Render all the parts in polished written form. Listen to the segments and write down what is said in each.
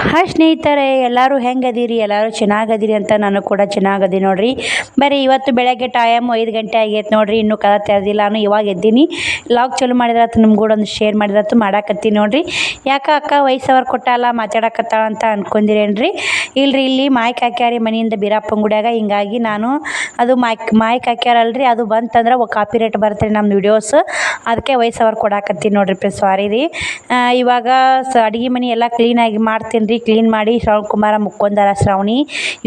Hi ಸ್ನೇಹಿತರೆ, ಎಲ್ಲರೂ ಹೆಂಗದೀರಿ? ಎಲ್ಲರೂ ಚೆನ್ನಾಗದಿರಿ ಅಂತ ನಾನು ಕೂಡ ಚೆನ್ನಾಗದಿ ನೋಡ್ರಿ. ಬರೀ ಇವತ್ತು ಬೆಳಗ್ಗೆ ಟೈಮ್ 5 ಗಂಟೆ ಆಗೈತೆ ನೋಡ್ರಿ. ಇನ್ನೂ ಕದ ತೆರೆದಿಲ್ಲ. ನಾನು ಇವಾಗ ಎದ್ದೀನಿ. ಲಾಗ್ ಚಾಲು ಮಾಡಿದ್ರತ್ತು ನಿಮ್ಮ ಕೂಡ ಒಂದು ಶೇರ್ ಮಾಡಿದ್ರತ್ತು ಮಾಡಾಕತ್ತೀನಿ ನೋಡ್ರಿ. ಯಾಕೆ ಅಕ್ಕ ವಯಸ್ಸವ್ರು ಕೊಟ್ಟಲ್ಲ ಮಾತಾಡಕತ್ತಾಳ ಅಂತ ಅನ್ಕೊಂಡಿರೇನ್ರಿ? ಇಲ್ರಿ, ಇಲ್ಲಿ ಮಾಯ್ಕ್ ಹಾಕ್ಯಾರಿ ಮನೆಯಿಂದ ಬೀರಪ್ಪನ ಗುಡಿಯಾಗ. ಹಿಂಗಾಗಿ ನಾನು ಅದು ಮಾಯ್ಕ್ ಹಾಕ್ಯಾರಲ್ರಿ, ಅದು ಬಂತಂದ್ರೆ ಕಾಪಿ ರೇಟ್ ಬರುತ್ತೆ ನಮ್ಮ ವಿಡಿಯೋಸ್. ಅದಕ್ಕೆ ವಯಸ್ಸವ್ರು ಕೊಡಾಕತ್ತೀನಿ ನೋಡ್ರಿ. ಸಾರಿ ರೀ. ಇವಾಗ ಅಡುಗೆ ಮನೆ ಎಲ್ಲ ಕ್ಲೀನಾಗಿ ಮಾಡ್ತೀನಿ ರೀ. ಕ್ಲೀನ್ ಮಾಡಿ ಶ್ರವಣ್ ಕುಮಾರ ಮುಕ್ಕೊಂಡಾರ ಶ್ರಾವಣಿ.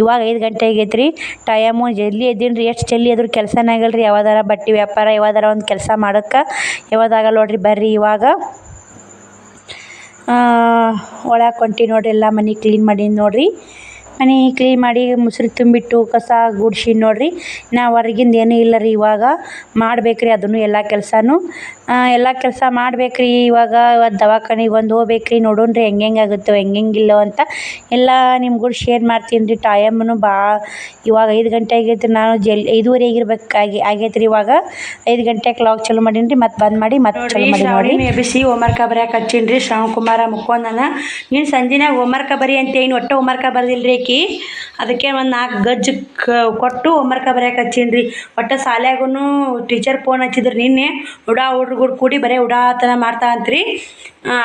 ಇವಾಗ 5 ಗಂಟೆ ಆಗೈತೆ ರೀ. ಟೈಮು ಜಲ್ದಿ ಎದ್ದೀನಿ ರೀ. ಎಷ್ಟು ಜಲ್ದಿ ಅದ್ರ ಕೆಲಸನೇ ಆಗಲ್ಲ ರೀ. ಯಾವ್ದಾರ ಬಟ್ಟೆ ವ್ಯಾಪಾರ ಯಾವ್ದಾರ ಒಂದು ಕೆಲಸ ಮಾಡೋಕ್ಕೆ ಯಾವ್ದಾಗಲ್ಲ ನೋಡ್ರಿ. ಬರ್ರಿ ಇವಾಗ ಒಳಗೆ ಕೊಂಟಿ ನೋಡ್ರಿ. ಎಲ್ಲ ಮನೆ ಕ್ಲೀನ್ ಮಾಡೀನಿ ನೋಡ್ರಿ. ಮನೆ ಕ್ಲೀನ್ ಮಾಡಿ ಮುಸ್ರೆ ತುಂಬಿಟ್ಟು ಕಸ ಗುಡ್ಸಿ ನೋಡ್ರಿ. ನಾ ಹೊರಗಿಂದ ಏನೂ ಇಲ್ಲ ರೀ. ಇವಾಗ ಮಾಡ್ಬೇಕ್ರಿ ಅದನ್ನು ಎಲ್ಲ ಕೆಲಸ ಮಾಡ್ಬೇಕ್ರಿ. ಇವಾಗ ದವಾಖಾನೆಗೆ ಒಂದು ಹೋಗ್ಬೇಕ್ರಿ. ನೋಡೋಣ ರೀ ಹೆಂಗೆ ಆಗುತ್ತೋ ಹೆಂಗಿಲ್ಲೋ ಅಂತ ಎಲ್ಲ ನಿಮ್ಗೂ ಶೇರ್ ಮಾಡ್ತೀನಿ ರೀ. ಟೈಮನ್ನು ಇವಾಗ 5 ಗಂಟೆ ಆಗೈತೆ. ನಾನು 5:30 ಆಗೈತೆ ರೀ. ಇವಾಗ 5 ಗಂಟೆಗೆ ಲಾಗ್ ಚಾಲು ಮಾಡೀನಿ ರೀ. ಮತ್ತೆ ಬಂದ್ ಮಾಡಿ ಮತ್ತೆ ಚಾಲು ಮಾಡಿ ನೋಡಿ. ಎಬ್ಬಿಸಿ ಹೋಮ್ವರ್ಕ ಬರೆಯಕ್ಕೆ ಹಚ್ಚೀನಿ ರೀ. ಶ್ರವಣ್ ಕುಮಾರ ಮುಕ್ಕೊಂಡನ. ನೀನು ಸಂಜೆನಾಗ ಹೋಮ್ವರ್ಕ ಬರಿ ಅಂತ ಏನು ಒಟ್ಟು ಹೋಮ್ವರ್ಕ ಬರ್ದಿಲ್ಲ ರೀ ಆಕಿ. ಅದಕ್ಕೆ ಒಂದು 4 ಗಜ್ಜು ಕೊಟ್ಟು ಹೋಮ್ವರ್ಕ ಬರೆಯಕ್ಕೆ ಹಚ್ಚೀನಿ ರೀ. ಒಟ್ಟು ಶಾಲ್ಯಾಗೂ ಟೀಚರ್ ಫೋನ್ ಹಚ್ಚಿದ್ರು ನಿನ್ನೆ. ಹುಡುಗರು ಕೂಡಿ ಬರೀ ಉಡಾತನ ಮಾಡ್ತಾ ಅಂತ್ರಿ.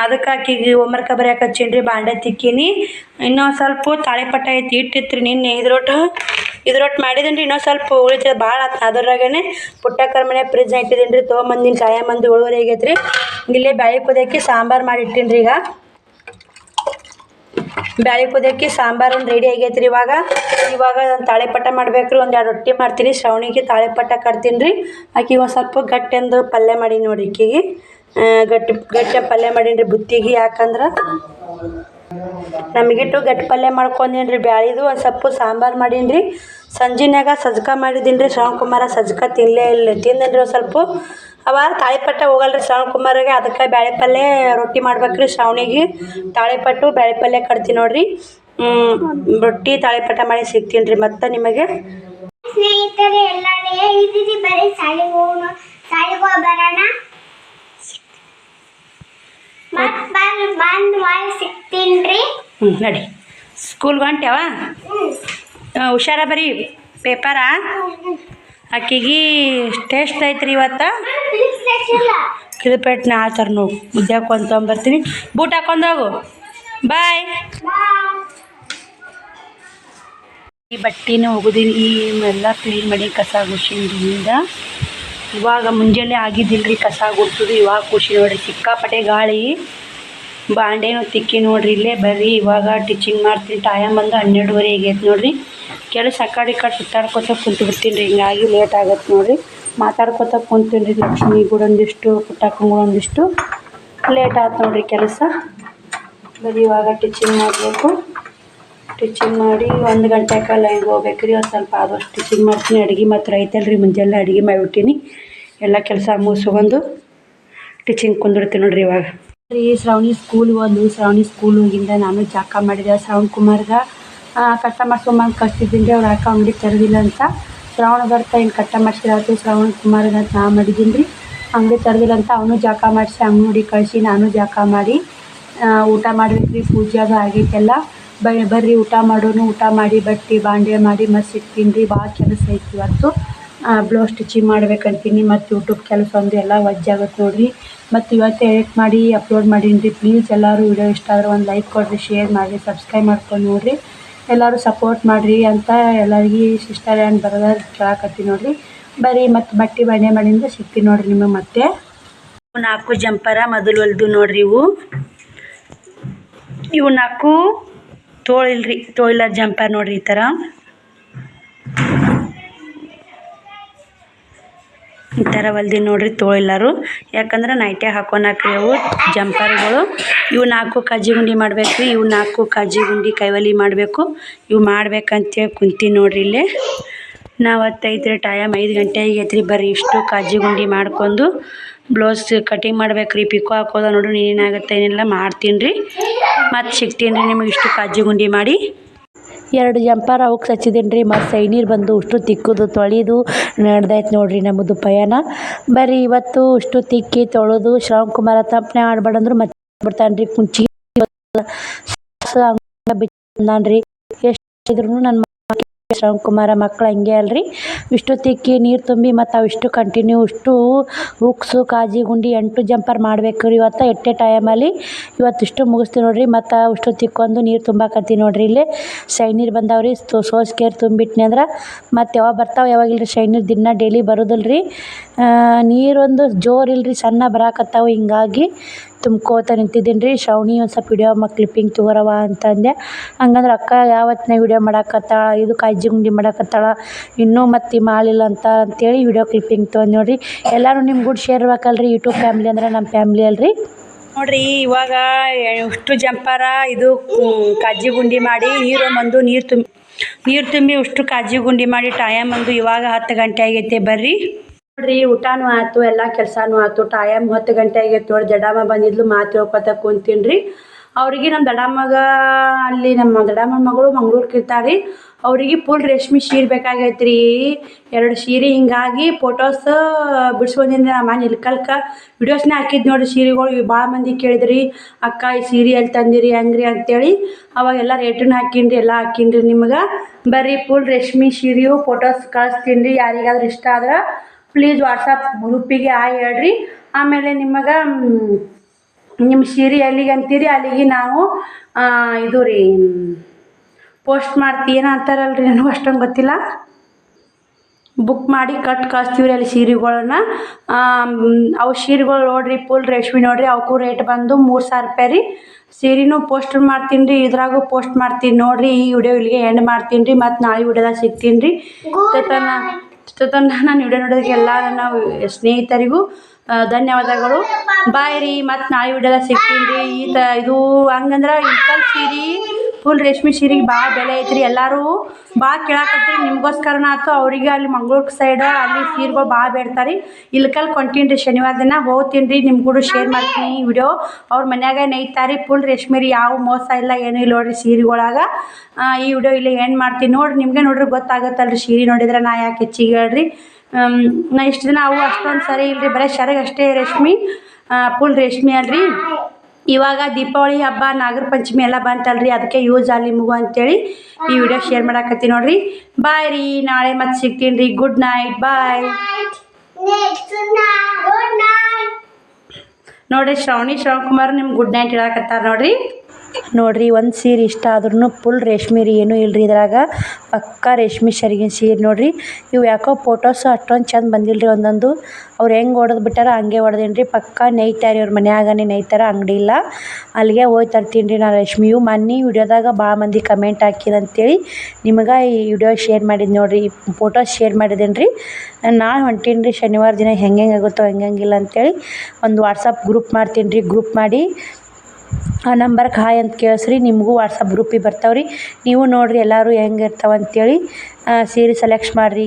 ಅದಕ್ಕೆ ಆಕಿಗೆ ಹೋಮ್ವರ್ಕ ಬರೆಯಕ್ಕೆ ಹಚ್ಚೀನಿ ರೀ. ಬಾಂಡೆ ತಿಕ್ಕೀನಿ. ಇನ್ನೊಂದು ಸ್ವಲ್ಪ ತಾಳಿಪಟ್ಟ ಐತಿ ಇಟ್ಟಿತ್ತು ರೀ ನಿನ್ನೆ. ಇದ್ರೊಟ್ಟು ಮಾಡಿದೀನಿ ರೀ. ಇನ್ನೊಂದು ಸ್ವಲ್ಪ ಉಳಿತದೆ ಭಾಳ ಆತು. ಅದ್ರಾಗೇ ಪುಟ್ಟಕ್ಕರ ಮನೆ ಫ್ರಿಜ್ ಇಟ್ಟಿದ್ದೀನಿ ರೀ. ತೊಗೊಂಬಂದಿನಿ. ಮಂದಿ 7:30 ಆಗೈತೆ ರೀ. ಇಲ್ಲೇ ಬ್ಯಾಳೆ ಕುದಿಯೋಕೆ ಸಾಂಬಾರು ಮಾಡಿ ಇಟ್ಟೀನಿ ರೀ. ಈಗ ಬ್ಯಾಳೆ ಕುದಿಯೋಕೆ ಸಾಂಬಾರು ರೆಡಿ ಆಗೈತೆ ರೀ. ಇವಾಗ ಒಂದು ತಾಳಿಪಟ್ಟ ಮಾಡ್ಬೇಕು ರೀ. 1-2 ರೊಟ್ಟಿ ಮಾಡ್ತೀನಿ. ಶ್ರವಣಿಗೆ ತಾಳಿಪಟ್ಟ ಕಟ್ತೀನಿ ರೀ. ಆಕಿಗೆ ಒಂದು ಸ್ವಲ್ಪ ಗಟ್ಟಿಂದು ಪಲ್ಯ ಮಾಡೀನಿ ನೋಡಿರಿ. ಆಕಿಗೆ ಗಟ್ಟಿ ಪಲ್ಯ ಮಾಡೀನಿ ರೀ ಬುತ್ತಿಗೆ. ಯಾಕಂದ್ರೆ ನಮಗಿಟ್ಟು ಗಟ್ಟಿ ಪಲ್ಯ ಮಾಡ್ಕೊಂಡೀನಿ ರೀ. ಬ್ಯಾಳಿದು ಒಂದು ಸ್ವಲ್ಪ ಸಾಂಬಾರು ಮಾಡೀನಿ ರೀ. ಸಂಜೆನಾಗ ಸಜ್ಕ ಮಾಡಿದ್ದೀನಿ ರೀ. ಶ್ರವಣ್ ಕುಮಾರ ಸಜ್ಕ ತಿಂದೇನಿ ರೀ. ಒಂದು ಸ್ವಲ್ಪ ಅವ ತಾಳಿಪಟ್ಟ ಹೋಗಲ್ರಿ ಶ್ರವಣ್ ಕುಮಾರಿಗೆ. ಅದಕ್ಕೆ ಬ್ಯಾಳೆ ಪಲ್ಯ ರೊಟ್ಟಿ ಮಾಡ್ಬೇಕ್ರಿ. ಶ್ರಾವಣಿಗೆ ತಾಳಿಪಟ್ಟು ಬ್ಯಾಳೆ ಪಲ್ಯ ಕಟ್ತೀನಿ ನೋಡ್ರಿ. ರೊಟ್ಟಿ ತಾಳಿಪಟ್ಟ ಮಾಡಿ ಸಿಗ್ತೀನಿ ರೀ. ಮತ್ತೆ ನಿಮಗೆ ಸ್ನೇಹಿತರೆ ಎಲ್ಲರೂ ಹೇಗಿದ್ದೀರಿ? ಬರೀ ಶಾಲೆಗೆ ಬರೋಣ. ಬಂದು ಸಿಗ್ತೀನಿ ರೀ. ನಡಿ ಸ್ಕೂಲ್ಗೆ ಹೊಂಟ್ಯಾವ. ಹುಷಾರ ಬರೀ ಪೇಪರ. ಆಕಿಗೆ ಟೆಸ್ಟ್ ಐತ್ರಿ ಇವತ್ತು. ಕಿಲಿಪೇಟ್ನ ಆಳ್ತಾರೆ ನೋವು. ಮುದ್ದೆ ಹಾಕೊಂಡು ತೊಗೊಂಬರ್ತೀನಿ. ಬೂಟ್ ಹಾಕೊಂಡೋಗು. ಬಾಯ್. ಈ ಬಟ್ಟೆನೂ ಹೋಗೋದಿಲ್ಲ. ಈ ಎಲ್ಲ ಕ್ಲೀನ್ ಮಾಡಿ ಕಸ ಗುಡ್ಸಿಂದ ಇವಾಗ ಮುಂಜಾನೆ ಆಗಿದ್ದಿಲ್ಲ ರೀ ಕಸ ಗುಡ್ಸೋದು. ಇವಾಗ ಖುಷಿ ನೋಡಿರಿ. ಸಿಕ್ಕಾಪಟ್ಟೆ ಗಾಳಿ. ಬಾಂಡೆನೂ ತಿಕ್ಕಿ ನೋಡ್ರಿ. ಇಲ್ಲೇ ಬರ್ರಿ ಇವಾಗ ಟೀಚಿಂಗ್ ಮಾಡ್ತೀನಿ. ಟೈಮ್ ಬಂದು 12:30 ಆಗೈತೆ ನೋಡ್ರಿ. ಕೆಲಸ ಆ ಕಡೆ ಸುತ್ತಾಡ್ಕೊತ ಕುಂತು ಬಿಡ್ತೀನಿ ರೀ. ಹಿಂಗಾಗಿ ಲೇಟ್ ಆಗತ್ತೆ ನೋಡಿರಿ. ಮಾತಾಡ್ಕೊತ ಕುಂತೀನಿ ರೀ. ಲಕ್ಷ್ಮಿ ಕೂಡ ಒಂದಿಷ್ಟು, ಪುಟ್ಟಕ್ಕನ ಕೂಡ ಒಂದಿಷ್ಟು ಲೇಟ್ ಆಯ್ತು ನೋಡಿರಿ ಕೆಲಸ. ಬರೀ ಇವಾಗ ಟೀಚಿಂಗ್ ಮಾಡಬೇಕು. ಟೀಚಿಂಗ್ ಮಾಡಿ 1 ಗಂಟೆಗೆ ಲೈನ್ಗೆ ಹೋಗ್ಬೇಕು ರೀ. ಒಂದು ಸ್ವಲ್ಪ ಆದಷ್ಟು ಟೀಚಿಂಗ್ ಮಾಡ್ತೀನಿ. ಅಡುಗೆ ಮಾತ್ರ ಐತಲ್ರಿ. ಮುಂಜಾನೆ ಅಡುಗೆ ಮಾಡಿಬಿಟ್ಟಿನಿ. ಎಲ್ಲ ಕೆಲಸ ಮುಗಿಸ್ಕೊಂಡು ಟೀಚಿಂಗ್ ಕುಂದಿರ್ತೀನಿ ನೋಡಿರಿ. ಇವಾಗ ರೀ ಶ್ರಾವಣಿ ಸ್ಕೂಲ್ ಹೋಗಿಂದ ನಾನು ಜಾಕ ಮಾಡಿದೆ. ಶ್ರವಣ್ ಕುಮಾರ್ಗೆ ಕಟ್ಟ ಮಾಡ್ಸ್ಕೊಂಬಂದು ಕಳಿಸ್ತಿದ್ದೀನಿ ರೀ. ಅವ್ರು ಅಕ್ಕ ಅಂಗಡಿ ತೆರೆದಿಲ್ಲ ಅಂತ. ಶ್ರಾವಣ ಬರ್ತಾ ಹಿಂಗೆ ಕಟ್ಟ ಮಾಡಿಸಿದಾಯ್ತು. ಶ್ರವಣ್ ಕುಮಾರ್ಗೆ ಅಂತ ನಾ ಮಾಡಿದ್ದೀನಿ ರೀ. ಅಂಗಡಿ ತೆರೆದಿಲ್ಲ ಅಂತ ಅವನು ಜಾಕ ಮಾಡಿಸಿ ಅಂಗಡಿ ಕಳಿಸಿ ನಾನು ಜಾಕ ಮಾಡಿ ಊಟ ಮಾಡ್ಬೇಕು ರೀ. ಪೂಜೆ ಅದು ಆಗೈತೆಲ್ಲ. ಬರ್ರಿ ಊಟ ಮಾಡೋನು. ಊಟ ಮಾಡಿ ಬಟ್ಟೆ ಬಾಂಡೆ ಮಾಡಿ ಮತ್ತೆ ಸಿಗ್ತೀನಿ ರೀ. ಭಾಳ ಕೆಲಸ ಐತಿ ಇವತ್ತು. ಬ್ಲೌಸ್ ಸ್ಟಿಚಿಂಗ್ ಮಾಡ್ಬೇಕಂತೀನಿ. ಮತ್ತು ಯೂಟ್ಯೂಬ್ ಕೆಲಸ ಒಂದು ಎಲ್ಲ ವಜ್ಜಾಗುತ್ತೆ ನೋಡಿರಿ. ಮತ್ತು ಇವತ್ತು ಎಡಿಟ್ ಮಾಡಿ ಅಪ್ಲೋಡ್ ಮಾಡೀನಿ ರೀ. ಪ್ಲೀಸ್ ಎಲ್ಲರೂ ವಿಡಿಯೋ ಇಷ್ಟ ಆದರೆ ಒಂದು ಲೈಕ್ ಕೊಡಿರಿ, ಶೇರ್ ಮಾಡಿರಿ, ಸಬ್ಸ್ಕ್ರೈಬ್ ಮಾಡ್ಕೊಂಡು ನೋಡಿರಿ. ಎಲ್ಲರೂ ಸಪೋರ್ಟ್ ಮಾಡಿರಿ ಅಂತ ಎಲ್ಲರಿಗೆ ಸಿಸ್ಟರ್ ಆ್ಯಂಡ್ ಬ್ರದರ್ ಕೇಳಾಕತ್ತೀನಿ ನೋಡಿರಿ. ಬರೀ ಮತ್ತು ಬಟ್ಟೆ ಬಾಂಡೆ ಮಾಡಿಂದ ಸಿಗ್ತೀನಿ ನೋಡಿರಿ ನಿಮಗೆ. ಮತ್ತೆ 4 ಜಂಪರ ಮೊದಲು ಹೊಲ್ದು ನೋಡಿರಿ. ಇವು 4 ತೋಳಿಲ್ರಿ. ತೋಳಿಲ್ಲ ಜಂಪರ್ ನೋಡಿರಿ. ಈ ಥರ ಹೊಲ್ದಿ ನೋಡಿರಿ. ತೋಳಿಲ್ಲರು. ಯಾಕಂದ್ರೆ ನೈಟೇ ಹಾಕೊಳಕ್ರಿ ಅವು ಜಂಪರ್ಗಳು. ಇವು 4 ಕಜ್ಜಿ ಗುಂಡಿ ಮಾಡ್ಬೇಕು ರೀ. ಇವು 4 ಕಜ್ಜಿ ಗುಂಡಿ ಕೈವಲಿ ಮಾಡಬೇಕು. ಇವು ಮಾಡ್ಬೇಕಂತೇಳಿ ಕುಂತೀನಿ ನೋಡಿರಿ. ಇಲ್ಲೇ ನಾವತ್ತೈತೆ ರೀ. ಟೈಮ್ 5 ಗಂಟೆ ಆಗೈತೆ ರೀ. ಬರ್ರಿ ಇಷ್ಟು ಕಜ್ಜಿ ಗುಂಡಿ ಮಾಡ್ಕೊಂಡು ಬ್ಲೌಸ್ ಕಟಿಂಗ್ ಮಾಡ್ಬೇಕು ರೀ. ಪಿಕೋ ಹಾಕೋದ ನೋಡ್ರಿ. ಏನಾಗುತ್ತೆ ಏನಿಲ್ಲ ಮಾಡ್ತೀನಿ ರೀ. ಮತ್ತು ಸಿಗ್ತೀನಿ ರೀ ನಿಮಗೆ. ಇಷ್ಟು ಕಜ್ಜಿ ಗುಂಡಿ ಮಾಡಿ 2 ಜಂಪರ್ ಅವಕ್ಕೆ ಹಚ್ಚಿದ್ದೀನಿ ರೀ. ಮತ್ತು ಸೈನೀರು ಬಂದು ಅಷ್ಟು ತಿಕ್ಕೋದು ತೊಳೆಯೋದು ನಡೆದೈತೆ ನೋಡಿರಿ ನಮ್ಮದು ಪಯಣ. ಬರೀ ಇವತ್ತು ಅಷ್ಟು ತಿಕ್ಕಿ ತೊಳೆದು ಶ್ರವಣ್ ಕುಮಾರ ತಪ್ಪನೆ ಆಡ್ಬೇಡಂದ್ರು ಮತ್ತೆ ಬಿಡ್ತಾನೆ ರೀ. ಕುಂಚಿ ಬಿಚ್ಚಾನ್ರಿ. ಎಷ್ಟು ಇದ್ರೂ ನನ್ನ ಶ್ರವಣಕುಮಾರ ಮಕ್ಳು ಹಂಗೆ ಅಲ್ರಿ, ಇಷ್ಟು ತಿಕ್ಕಿ ನೀರು ತುಂಬಿ ಮತ್ತು ಅವಿಷ್ಟು ಕಂಟಿನ್ಯೂ ಇಷ್ಟು ಹುಕ್ಸು ಕಾಜಿ ಗುಂಡಿ 8 ಜಂಪರ್ ಮಾಡ್ಬೇಕು ರೀ. ಇವತ್ತು ಎಟ್ಟೆ ಟೈಮಲ್ಲಿ ಇವತ್ತಿಷ್ಟು ಮುಗಿಸ್ತೀವಿ ನೋಡ್ರಿ. ಮತ್ತು ಅಷ್ಟು ತಿಕ್ಕೊಂಡು ನೀರು ತುಂಬಾಕತ್ತೀವಿ ನೋಡ್ರಿ. ಇಲ್ಲಿ ಶೈನ್ ನೀರು ಬಂದಾವ್ರಿ. ಸೋಸ್ಕೇರ್ ತುಂಬಿಟ್ನಿ ಅಂದ್ರೆ ಮತ್ತು ಯಾವಾಗ ಬರ್ತಾವೆ ಯಾವಾಗಿಲ್ರಿ ಶೈನ್ ನೀರು ದಿನ ಡೈಲಿ ಬರೋದಿಲ್ರಿ. ನೀರೊಂದು ಜೋರಿಲ್ರಿ, ಸಣ್ಣ ಬರಾಕತ್ತಾವು. ಹಿಂಗಾಗಿ ತುಂಬ್ಕೋತ ನಿಂತಿದ್ದೀನಿ ರೀ. ಶ್ರವಣಿ ಒಂದು ಸ್ವಲ್ಪ ವಿಡಿಯೋ ಕ್ಲಿಪ್ಪಿಂಗ್ ತಗೋರವ ಅಂತಂದೆ. ಹಂಗಂದ್ರೆ ಅಕ್ಕ ಯಾವತ್ತಿನ ವಿಡಿಯೋ ಮಾಡಾಕತ್ತಾಳ, ಇದು ಕಾಜಿ ಗುಂಡಿ ಮಾಡಾಕತ್ತಾಳ, ಇನ್ನೂ ಮತ್ತೆ ಮಾಡಿಲ್ಲ ಅಂತೇಳಿ ವಿಡಿಯೋ ಕ್ಲಿಪ್ಪಿಂಗ್ ತೊಗೊಂಡು ನೋಡ್ರಿ. ಎಲ್ಲರೂ ನಿಮ್ಮ ಗುಡ್ ಶೇರ್ ಇರ್ಬೇಕಲ್ರಿ. ಯೂಟ್ಯೂಬ್ ಫ್ಯಾಮ್ಲಿ ಅಂದ್ರೆ ನಮ್ಮ ಫ್ಯಾಮ್ಲಿ ಅಲ್ರಿ ನೋಡ್ರಿ. ಇವಾಗ ಇಷ್ಟು ಜಂಪರ ಇದು ಕಾಜಿ ಗುಂಡಿ ಮಾಡಿ ನೀರು ಬಂದು ನೀರು ತುಂಬಿ ಅಷ್ಟು ಕಾಜಿ ಗುಂಡಿ ಮಾಡಿ ಟೈಮ್ ಬಂದು ಇವಾಗ 10 ಗಂಟೆ ಆಗೈತೆ. ಬರ್ರಿ ನೋಡ್ರಿ, ಊಟನೂ ಆಯ್ತು, ಎಲ್ಲ ಕೆಲಸನೂ ಆಯ್ತು. ಟೈಮ್ 10 ಗಂಟೆ ಆಗೈತೆ ನೋಡಿ. ದಡಮ್ಮ ಬಂದಿದ್ಲು, ಮಾತು ಹೇಳ್ಕೊತ ಕುಂತೀನಿ ರೀ. ಅವ್ರಿಗೆ ನಮ್ಮ ದಡಮ್ಮಗ ಅಲ್ಲಿ ನಮ್ಮ ದಡಮ್ಮನ ಮಗಳು ಮಂಗ್ಳೂರ್ಗೆ ಇರ್ತಾರೆ. ಅವ್ರಿಗೆ ಫುಲ್ ರೇಷ್ಮೆ ಸೀರೆ ಬೇಕಾಗೈತೆ ರೀ, 2 ಸೀರೆ. ಹಿಂಗಾಗಿ ಫೋಟೋಸ್ ಬಿಡ್ಸ್ಕೊಂಡಿನಿ. ನಮ್ಮ ಇಲ್ಕಲ್ಕ ವಿಡಿಯೋಸ್ನ ಹಾಕಿದ್ದು ನೋಡಿರಿ ಸೀರೆಗಳು. ಭಾಳ ಮಂದಿ ಕೇಳಿದ್ರಿ, ಅಕ್ಕ ಈ ಸೀರೆ ಎಲ್ಲಿ ತಂದಿರಿ ಹೆಂಗ್ರಿ ಅಂತೇಳಿ. ಅವಾಗೆಲ್ಲ ರೇಟನ್ನು ಹಾಕಿನ್ರಿ, ಎಲ್ಲ ಹಾಕಿನ್ರಿ ನಿಮ್ಗೆ. ಬರ್ರಿ ಫುಲ್ ರೇಷ್ಮೆ ಸೀರೆಯು ಫೋಟೋಸ್ ಕಳಿಸ್ತೀನಿ ರೀ. ಯಾರಿಗಾದ್ರೂ ಇಷ್ಟ ಆದ್ರೆ ಪ್ಲೀಸ್ ವಾಟ್ಸಪ್ ಗ್ರೂಪಿಗೆ ಹೇಳ್ರಿ. ಆಮೇಲೆ ನಿಮಗೆ ನಿಮ್ಮ ಸೀರೆ ಎಲ್ಲಿಗೆ ಅಂತೀರಿ ಅಲ್ಲಿಗೆ ನಾವು ಇದು ರೀ ಪೋಸ್ಟ್ ಮಾಡ್ತೀವಿ. ಏನೋ ಅಂತಾರಲ್ರಿ, ನನಗೂ ಅಷ್ಟೊಂದು ಗೊತ್ತಿಲ್ಲ. ಬುಕ್ ಮಾಡಿ ಕಳಿಸ್ತೀವಿ ರೀ ಅಲ್ಲಿ ಸೀರೆಗಳನ್ನ. ಅವು ಸೀರೆಗಳು ನೋಡಿರಿ ಫುಲ್ ರೇಷ್ಮೆ ನೋಡಿರಿ. ಅವಕ್ಕೂ ರೇಟ್ ಬಂದು 3000 ರೂಪಾಯಿ ರೀ. ಸೀರೆನೂ ಪೋಸ್ಟ್ ಮಾಡ್ತೀನಿ ರೀ, ಇದ್ರಾಗೂ ಪೋಸ್ಟ್ ಮಾಡ್ತೀನಿ ನೋಡಿರಿ. ಈ ವಿಡಿಯೋ ಇಲ್ಲಿಗೆ ಎಂಡ್ ಮಾಡ್ತೀನಿ ರೀ. ಮತ್ತು ನಾಳೆ ವಿಡಿಯೋದಾಗ ಸಿಗ್ತೀನಿ ರೀ. ಇಷ್ಟೊತ್ತನ ನಾನು ವಿಡಿಯೋ ನೋಡೋದಕ್ಕೆ ಎಲ್ಲ ನನ್ನ ಸ್ನೇಹಿತರಿಗೂ ಧನ್ಯವಾದಗಳು. ಬಾಯ್ ರೀ. ಮತ್ತು ನಾಳೆ ವಿಡಿಯೋದಾಗ ಸಿಗ್ತೀನಿ ರೀ. ಇದು ಹಂಗಂದ್ರೆ ಇಲ್ಕಲ್ ಸೀರೆ ಫುಲ್ ರೇಷ್ಮೆ ಸೀರೆಗೆ ಭಾಳ ಬೆಲೆ ಐತ್ರಿ. ಎಲ್ಲರೂ ಭಾಳ ಕೇಳಾಕತ್ತೀರಿ, ನಿಮಗೋಸ್ಕರನ ಆಯ್ತು. ಅವರಿಗೆ ಅಲ್ಲಿ ಮಂಗ್ಳೂರು ಸೈಡ್ ಅಲ್ಲಿ ಸೀರೆಗಳು ಭಾಳ ಬೇಡ್ತಾರೆ. ಇಲ್ಕಲ್ ಕೊಂಟೀನಿ ರೀ, ಶನಿವಾರ ದಿನ ಹೋಗ್ತೀನಿ ರೀ. ನಿಮ್ಗೆ ಕೂಡ ಶೇರ್ ಮಾಡ್ತೀನಿ ಈ ವಿಡಿಯೋ. ಅವ್ರ ಮನ್ಯಾಗ ನೇಯ್ತಾರೆ ಫುಲ್ ರೇಷ್ಮೆ ರೀ, ಯಾವ ಮೋಸ ಇಲ್ಲ ಏನೂ ಇಲ್ಲ ನೋಡಿರಿ ಸೀರೆಗೊಳಗ. ಈ ವಿಡಿಯೋ ಇಲ್ಲಿ ಏನು ಮಾಡ್ತೀನಿ ನೋಡಿರಿ. ನಿಮಗೆ ನೋಡ್ರಿ ಗೊತ್ತಾಗುತ್ತಲ್ರಿ ಸೀರೆ ನೋಡಿದ್ರೆ ನಾ ಯಾಕೆ ಹೆಚ್ಚಿಗೆ ಹೇಳ್ರಿ. ನಾ ಇಷ್ಟು ದಿನ ಅವು ಅಷ್ಟೊಂದು ಸರಿ ಇಲ್ರಿ, ಬರೀ ಸೆರಗ್ ಅಷ್ಟೇ ರೇಷ್ಮೆ, ಫುಲ್ ರೇಷ್ಮೆ ಅಲ್ರಿ. ಇವಾಗ ದೀಪಾವಳಿ ಹಬ್ಬ ನಾಗರ ಪಂಚಮಿ ಎಲ್ಲ ಬಂತಲ್ರಿ, ಅದಕ್ಕೆ ಯೂಸ್ ಆಗಲಿ ನಿಮಗೂ ಅಂತೇಳಿ ಈ ವಿಡಿಯೋ ಶೇರ್ ಮಾಡಾಕತ್ತೀನಿ ನೋಡ್ರಿ. ಬಾಯ್ ರೀ, ನಾಳೆ ಮತ್ತೆ ಸಿಗ್ತೀನಿ ರೀ. ಗುಡ್ ನೈಟ್, ಬಾಯ್. ನೋಡಿರಿ ಶ್ರವಣಕುಮಾರ್ ನಿಮ್ಗೆ ಗುಡ್ ನೈಟ್ ಹೇಳಾಕತ್ತಾರ ನೋಡ್ರಿ. ಒಂದು ಸೀರೆ ಇಷ್ಟ ಆದ್ರೂ ಫುಲ್ ರೇಷ್ಮೆ ರೀ, ಏನೂ ಇಲ್ರಿ ಇದ್ರಾಗ. ಪಕ್ಕ ರೇಷ್ಮೆ ಸೆರಗಿನ ಸೀರೆ ನೋಡ್ರಿ. ಇವು ಯಾಕೋ ಫೋಟೋಸ್ ಅಷ್ಟೊಂದು ಚಂದ ಬಂದಿಲ್ರಿ. ಒಂದೊಂದು ಅವ್ರು ಹೆಂಗೆ ಹೊಡೆದು ಬಿಟ್ಟಾರ ಹಂಗೆ ಹೊಡೆದೇನಿ ರೀ. ಪಕ್ಕ ನೇಯ್ತಾರೆ ಅವ್ರ ಮನ್ಯಾಗನೇ ನೇಯ್ತಾರ, ಅಂಗಡಿ ಇಲ್ಲ. ಅಲ್ಲಿಗೆ ಹೋಗಿ ತರ್ತೀನಿ ರೀ ನಾನು ರೇಷ್ಮೆ. ಇವು ಮೊನ್ನೆ ವಿಡಿಯೋದಾಗ ಭಾಳ ಮಂದಿ ಕಮೆಂಟ್ ಹಾಕಿರಂತೇಳಿ ನಿಮಗೆ ಈ ವಿಡಿಯೋ ಶೇರ್ ಮಾಡಿದ್ದು ನೋಡಿರಿ. ಫೋಟೋಸ್ ಶೇರ್ ಮಾಡಿದ್ದೀನಿ ರೀ. ನಾನು ಹೊಂಟೀನಿ ರೀ ಶನಿವಾರ ದಿನ. ಹೆಂಗೆ ಆಗುತ್ತೋ ಹೆಂಗಿಲ್ಲ ಅಂತೇಳಿ ಒಂದು ವಾಟ್ಸಪ್ ಗ್ರೂಪ್ ಮಾಡ್ತೀನಿ ರೀ. ಗ್ರೂಪ್ ಮಾಡಿ ಆ ನಂಬರ್ಗೆ ಹಾಯ್ ಅಂತ ಕೇಳಿಸ್ರಿ, ನಿಮಗೂ ವಾಟ್ಸಪ್ ಗ್ರೂಪಿಗೆ ಬರ್ತಾವ್ರಿ. ನೀವು ನೋಡಿರಿ ಎಲ್ಲರೂ ಹೆಂಗೆ ಇರ್ತಾವೆ ಅಂತೇಳಿ ಸೀರೆ ಸೆಲೆಕ್ಟ್ ಮಾಡಿರಿ.